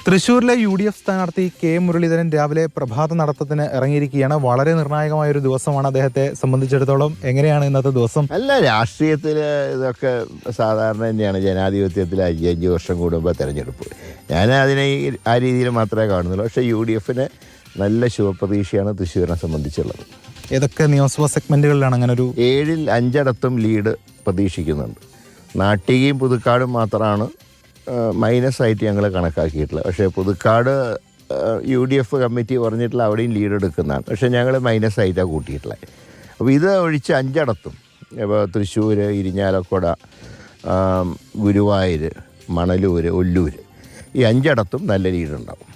തൃശ്ശൂരിലെ UDF സ്ഥാനാർത്ഥി K Muraleedharan രാവിലെ പ്രഭാത നടത്തത്തിന് ഇറങ്ങിയിരിക്കുകയാണ്. വളരെ നിർണായകമായ ഒരു ദിവസമാണ് അദ്ദേഹത്തെ സംബന്ധിച്ചിടത്തോളം. എങ്ങനെയാണ് ഇന്നത്തെ ദിവസം? അല്ല, രാഷ്ട്രീയത്തിൽ ഇതൊക്കെ സാധാരണ തന്നെയാണ്. ജനാധിപത്യത്തിൽ 5 വർഷം കൂടുമ്പോൾ തെരഞ്ഞെടുപ്പ്. ഞാൻ അതിനെ ആ രീതിയിൽ മാത്രമേ കാണുന്നുള്ളൂ. പക്ഷേ UDFന് നല്ല ശുഭപ്രതീക്ഷയാണ് തൃശ്ശൂരിനെ സംബന്ധിച്ചുള്ളത്. ഏതൊക്കെ നിയമസഭാ സെഗ്മെന്റുകളിലാണ് അങ്ങനെ ഒരു 7-ൽ 5 ലീഡ് പ്രതീക്ഷിക്കുന്നുണ്ട്. നാട്ടികയും പുതുക്കാടും മാത്രമാണ് മൈനസായിട്ട് ഞങ്ങൾ കണക്കാക്കിയിട്ടുള്ളത്. പക്ഷേ പുതുക്കാട് UDF കമ്മിറ്റി പറഞ്ഞിട്ടുള്ള അവിടെയും ലീഡ് എടുക്കുന്നതാണ്. പക്ഷേ ഞങ്ങൾ മൈനസായിട്ടാണ് കൂട്ടിയിട്ടുള്ളത്. അപ്പോൾ ഇത് ഒഴിച്ച് 5 ഇപ്പോൾ തൃശ്ശൂർ, ഇരിഞ്ഞാലക്കുട, ഗുരുവായൂർ, മണലൂർ, ഒല്ലൂർ, ഈ 5 നല്ല ലീഡുണ്ടാവും.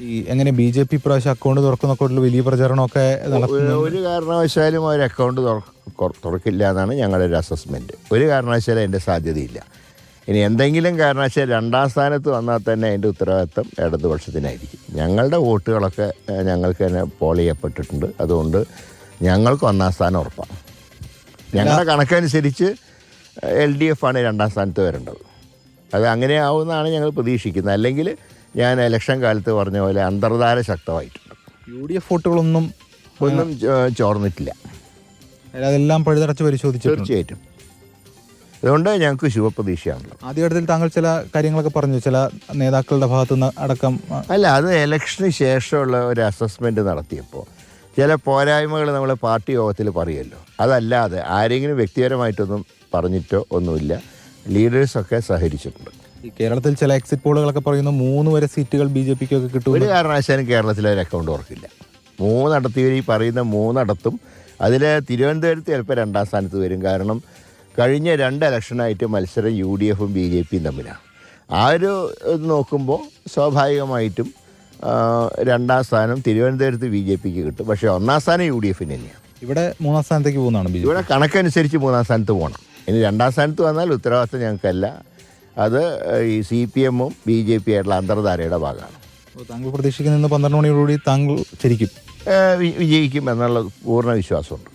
ഈ എങ്ങനെ BJP പ്രാവശ്യം അക്കൗണ്ട് തുറക്കുന്നൊക്കെ വലിയ പ്രചാരണമൊക്കെ നടക്കുന്നു? ഒരു കാരണവശാലും ഒരു അക്കൗണ്ട് തുറക്കില്ല എന്നാണ് ഞങ്ങളുടെ ഒരു അസസ്മെൻറ്റ്. ഒരു കാരണവശാലും അതിൻ്റെ സാധ്യതയില്ല. ഇനി എന്തെങ്കിലും കാരണവശാൽ 2ാം സ്ഥാനത്ത് വന്നാൽ തന്നെ അതിൻ്റെ ഉത്തരവാദിത്വം ഇടതുപക്ഷത്തിനായിരിക്കും. ഞങ്ങളുടെ വോട്ടുകളൊക്കെ ഞങ്ങൾക്ക് തന്നെ പോൾ ചെയ്യപ്പെട്ടിട്ടുണ്ട്. അതുകൊണ്ട് ഞങ്ങൾക്ക് 1ാം സ്ഥാനം ഉറപ്പാണ്. ഞങ്ങളുടെ കണക്കനുസരിച്ച് LDF ആണ് 2ാം സ്ഥാനത്ത് വരേണ്ടത്. അത് അങ്ങനെ ആവുമെന്നാണ് ഞങ്ങൾ പ്രതീക്ഷിക്കുന്നത്. അല്ലെങ്കിൽ ഞാൻ ഇലക്ഷൻ കാലത്ത് പറഞ്ഞ പോലെ അന്തർധാര ശക്തമായിട്ടുണ്ട്. UDF വോട്ടുകളൊന്നും ചോർന്നിട്ടില്ല. അതെല്ലാം പഴുതടച്ച് പരിശോധിച്ചു. തീർച്ചയായിട്ടും. അതുകൊണ്ട് ഞങ്ങൾക്ക് ശുഭപ്രതീക്ഷയാണല്ലോ. ആദ്യഘട്ടത്തിൽ താങ്കൾ ചില കാര്യങ്ങളൊക്കെ പറഞ്ഞു, ചില നേതാക്കളുടെ ഭാഗത്തുനിന്ന് അടക്കം. അല്ല, അത് ഇലക്ഷന് ശേഷമുള്ള ഒരു അസസ്മെൻറ്റ് നടത്തിയപ്പോൾ ചില പോരായ്മകൾ നമ്മൾ പാർട്ടി യോഗത്തിൽ പറയുമല്ലോ. അതല്ലാതെ ആരെങ്കിലും വ്യക്തിപരമായിട്ടൊന്നും പറഞ്ഞിട്ടോ ഒന്നുമില്ല. ലീഡേഴ്സൊക്കെ സഹകരിച്ചിട്ടുണ്ട്. ഈ കേരളത്തിൽ ചില എക്സിറ്റ് പോളുകളൊക്കെ പറയുന്നു 3 വരെ സീറ്റുകൾ BJPക്കൊക്കെ കിട്ടും. ഒരു കാരണവശാലും കേരളത്തിൽ ഒരു അക്കൗണ്ട് തുറക്കില്ല. 3 ഈ പറയുന്ന 3 അതിൽ തിരുവനന്തപുരത്ത് ചിലപ്പോൾ 2ാം സ്ഥാനത്ത് വരും. കാരണം കഴിഞ്ഞ 2 ഇലക്ഷനായിട്ട് മത്സരം UDFും BJPയും തമ്മിലാണ്. ആ ഒരു ഇത് നോക്കുമ്പോൾ സ്വാഭാവികമായിട്ടും 2ാം സ്ഥാനം തിരുവനന്തപുരത്ത് BJPക്ക് കിട്ടും. പക്ഷേ 1ാം സ്ഥാനം UDFന് തന്നെയാണ്. ഇവിടെ 3ാം സ്ഥാനത്തേക്ക് പോകുന്നതാണ് BJP. ഇവിടെ കണക്കനുസരിച്ച് 3ാം സ്ഥാനത്ത് പോകണം. ഇനി 2ാം സ്ഥാനത്ത് വന്നാൽ ഉത്തരവാദിത്വം ഞങ്ങൾക്കല്ല. അത് ഈ CPMഉം BJP ആയിട്ടുള്ള അന്തർധാരയുടെ ഭാഗമാണ്. താങ്കൾ പ്രതീക്ഷിക്കുന്ന 12 മണിയോടുകൂടി താങ്കൾ ശരിക്കും വിജയിക്കും എന്നുള്ള പൂർണ്ണ വിശ്വാസമുണ്ട്.